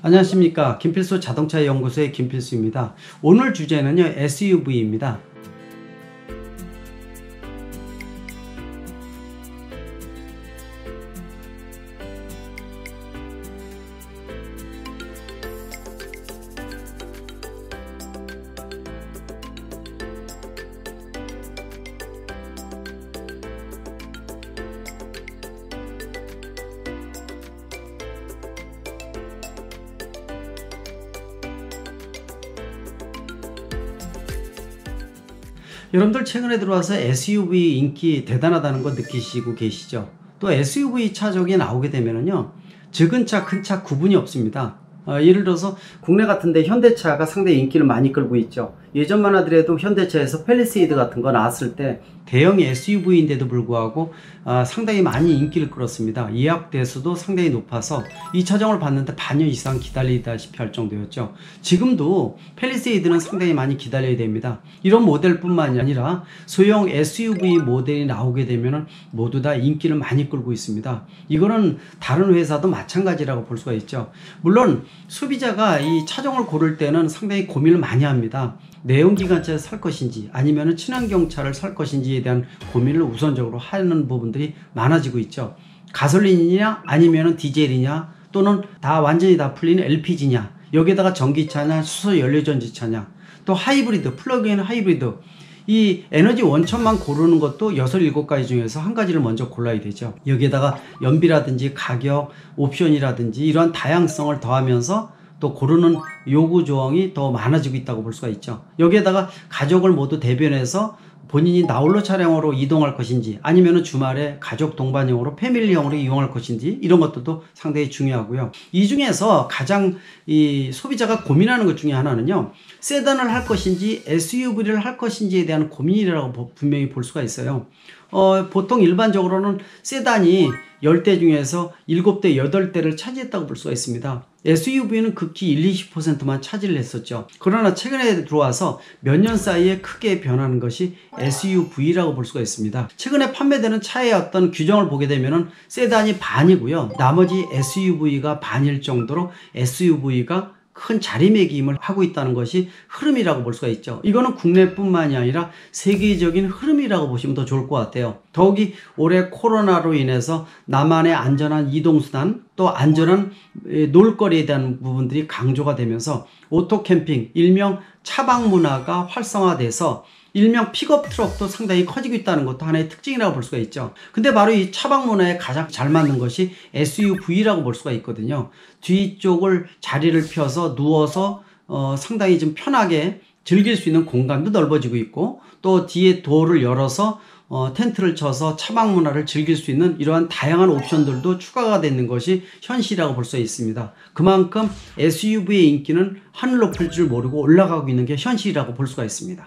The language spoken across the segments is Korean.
안녕하십니까. 김필수 자동차 연구소의 김필수입니다. 오늘 주제는요, SUV입니다. 여러분들 최근에 들어와서 SUV 인기 대단하다는 거 느끼시고 계시죠? 또 SUV 차종이 나오게 되면은요, 적은 차, 큰 차 구분이 없습니다. 예를 들어서 국내 같은데 현대차가 상당히 인기를 많이 끌고 있죠. 예전만 하더라도 현대차에서 팰리세이드 같은 거 나왔을 때 대형 SUV인데도 불구하고 상당히 많이 인기를 끌었습니다. 예약 대수도 상당히 높아서 이 차종을 봤는데 반년 이상 기다리다시피 할 정도였죠. 지금도 팰리세이드는 상당히 많이 기다려야 됩니다. 이런 모델뿐만이 아니라 소형 SUV 모델이 나오게 되면 모두 다 인기를 많이 끌고 있습니다. 이거는 다른 회사도 마찬가지라고 볼 수가 있죠. 물론 소비자가 이 차종을 고를 때는 상당히 고민을 많이 합니다. 내연기관차를 살 것인지 아니면 친환경차를 살 것인지에 대한 고민을 우선적으로 하는 부분들이 많아지고 있죠. 가솔린이냐 아니면 디젤이냐 또는 완전히 다 풀린 LPG냐, 여기에다가 전기차냐 수소 연료전지차냐, 또 하이브리드, 플러그인 하이브리드, 이 에너지 원천만 고르는 것도 6, 7가지 중에서 한 가지를 먼저 골라야 되죠. 여기에다가 연비라든지 가격, 옵션이라든지 이러한 다양성을 더하면서 또 고르는 요구 조항이 더 많아지고 있다고 볼 수가 있죠. 여기에다가 가족을 모두 대변해서 본인이 나홀로 차량으로 이동할 것인지 아니면 주말에 가족 동반용으로 패밀리용으로 이용할 것인지 이런 것들도 상당히 중요하고요. 이 중에서 가장 이 소비자가 고민하는 것 중에 하나는요, 세단을 할 것인지 SUV를 할 것인지에 대한 고민이라고 분명히 볼 수가 있어요. 보통 일반적으로는 세단이 10대 중에서 7대, 8대를 차지했다고 볼 수가 있습니다. SUV는 극히 1, 20%만 차지를 했었죠. 그러나 최근에 들어와서 몇 년 사이에 크게 변하는 것이 SUV라고 볼 수가 있습니다. 최근에 판매되는 차의 어떤 규정을 보게 되면은 세단이 반이고요. 나머지 SUV가 반일 정도로 SUV가 큰 자리매김을 하고 있다는 것이 흐름이라고 볼 수가 있죠. 이거는 국내뿐만이 아니라 세계적인 흐름이라고 보시면 더 좋을 것 같아요. 더욱이 올해 코로나로 인해서 나만의 안전한 이동수단, 또 안전한 놀거리에 대한 부분들이 강조가 되면서 오토 캠핑, 일명 차박 문화가 활성화돼서 일명 픽업 트럭도 상당히 커지고 있다는 것도 하나의 특징이라고 볼 수가 있죠. 근데 바로 이 차박 문화에 가장 잘 맞는 것이 SUV라고 볼 수가 있거든요. 뒤쪽을 자리를 펴서 누워서 상당히 좀 편하게 즐길 수 있는 공간도 넓어지고 있고, 또 뒤에 도어를 열어서 텐트를 쳐서 차박 문화를 즐길 수 있는 이러한 다양한 옵션들도 추가가 되는 것이 현실이라고 볼 수 있습니다. 그만큼 SUV의 인기는 하늘 높을 줄 모르고 올라가고 있는 게 현실이라고 볼 수가 있습니다.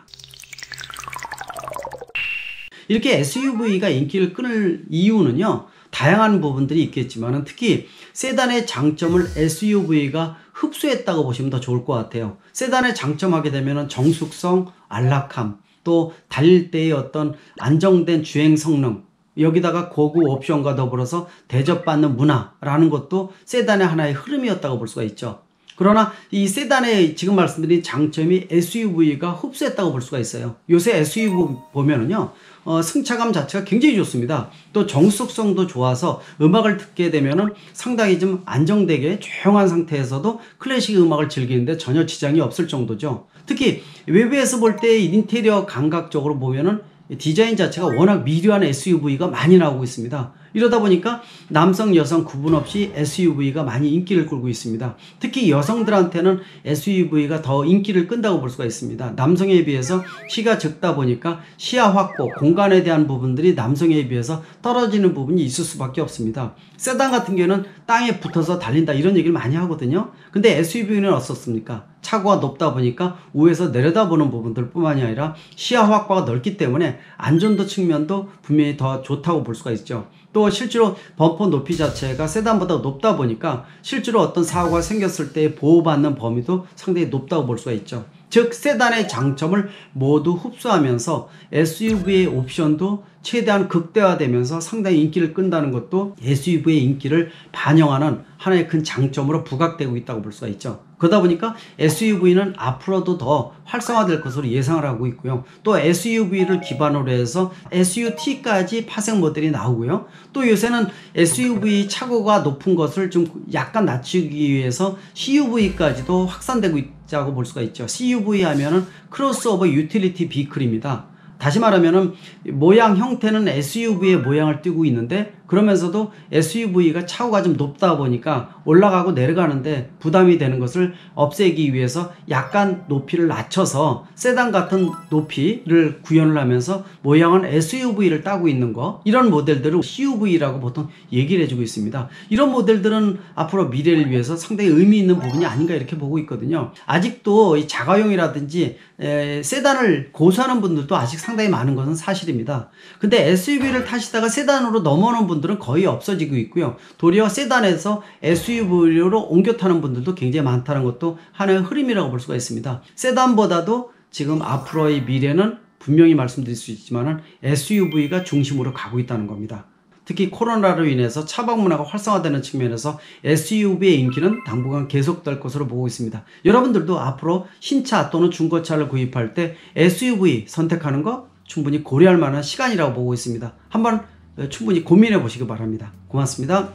이렇게 SUV가 인기를 끌 이유는요, 다양한 부분들이 있겠지만 특히 세단의 장점을 SUV가 흡수했다고 보시면 더 좋을 것 같아요. 세단의 장점하게 되면 정숙성, 안락함, 또 달릴 때의 어떤 안정된 주행 성능, 여기다가 고급 옵션과 더불어서 대접받는 문화라는 것도 세단의 하나의 흐름이었다고 볼 수가 있죠. 그러나 이 세단의 지금 말씀드린 장점이 SUV가 흡수했다고 볼 수가 있어요. 요새 SUV 보면은요, 승차감 자체가 굉장히 좋습니다. 또 정숙성도 좋아서 음악을 듣게 되면은 상당히 좀 안정되게 조용한 상태에서도 클래식 음악을 즐기는데 전혀 지장이 없을 정도죠. 특히 외부에서 볼 때 인테리어 감각적으로 보면은 디자인 자체가 워낙 미려한 SUV가 많이 나오고 있습니다. 이러다 보니까 남성, 여성 구분 없이 SUV가 많이 인기를 끌고 있습니다. 특히 여성들한테는 SUV가 더 인기를 끈다고 볼 수가 있습니다. 남성에 비해서 키가 적다 보니까 시야 확보, 공간에 대한 부분들이 남성에 비해서 떨어지는 부분이 있을 수밖에 없습니다. 세단 같은 경우는 땅에 붙어서 달린다 이런 얘기를 많이 하거든요. 근데 SUV는 어떻습니까? 차고가 높다 보니까 위에서 내려다보는 부분들 뿐만이 아니라 시야 확보가 넓기 때문에 안전도 측면도 분명히 더 좋다고 볼 수가 있죠. 또 실제로 범퍼 높이 자체가 세단보다 높다 보니까 실제로 어떤 사고가 생겼을 때 보호받는 범위도 상당히 높다고 볼 수가 있죠. 즉 세단의 장점을 모두 흡수하면서 SUV의 옵션도 최대한 극대화되면서 상당히 인기를 끈다는 것도 SUV의 인기를 반영하는 하나의 큰 장점으로 부각되고 있다고 볼 수가 있죠. 그러다 보니까 SUV는 앞으로도 더 활성화될 것으로 예상을 하고 있고요. 또 SUV를 기반으로 해서 SUT까지 파생 모델이 나오고요. 또 요새는 SUV 차고가 높은 것을 좀 약간 낮추기 위해서 CUV까지도 확산되고 있다고 볼 수가 있죠. CUV 하면은 크로스오버 유틸리티 비클입니다. 다시 말하면은 모양 형태는 SUV의 모양을 띠고 있는데 그러면서도 SUV가 차고가 좀 높다 보니까 올라가고 내려가는데 부담이 되는 것을 없애기 위해서 약간 높이를 낮춰서 세단 같은 높이를 구현을 하면서 모양은 SUV를 따고 있는 거, 이런 모델들을 CUV라고 보통 얘기를 해주고 있습니다. 이런 모델들은 앞으로 미래를 위해서 상당히 의미 있는 부분이 아닌가 이렇게 보고 있거든요. 아직도 이 자가용이라든지 세단을 고수하는 분들도 아직 상당히 많은 것은 사실입니다. 근데 SUV를 타시다가 세단으로 넘어오는 분들은 거의 없어지고 있고요. 도리어 세단에서 SUV로 옮겨 타는 분들도 굉장히 많다는 것도 하나의 흐름이라고 볼 수가 있습니다. 세단보다도 지금 앞으로의 미래는 분명히 말씀드릴 수 있지만 SUV가 중심으로 가고 있다는 겁니다. 특히 코로나로 인해서 차박 문화가 활성화되는 측면에서 SUV의 인기는 당분간 계속될 것으로 보고 있습니다. 여러분들도 앞으로 신차 또는 중고차를 구입할 때 SUV 선택하는 거 충분히 고려할 만한 시간이라고 보고 있습니다. 한번 충분히 고민해 보시기 바랍니다. 고맙습니다.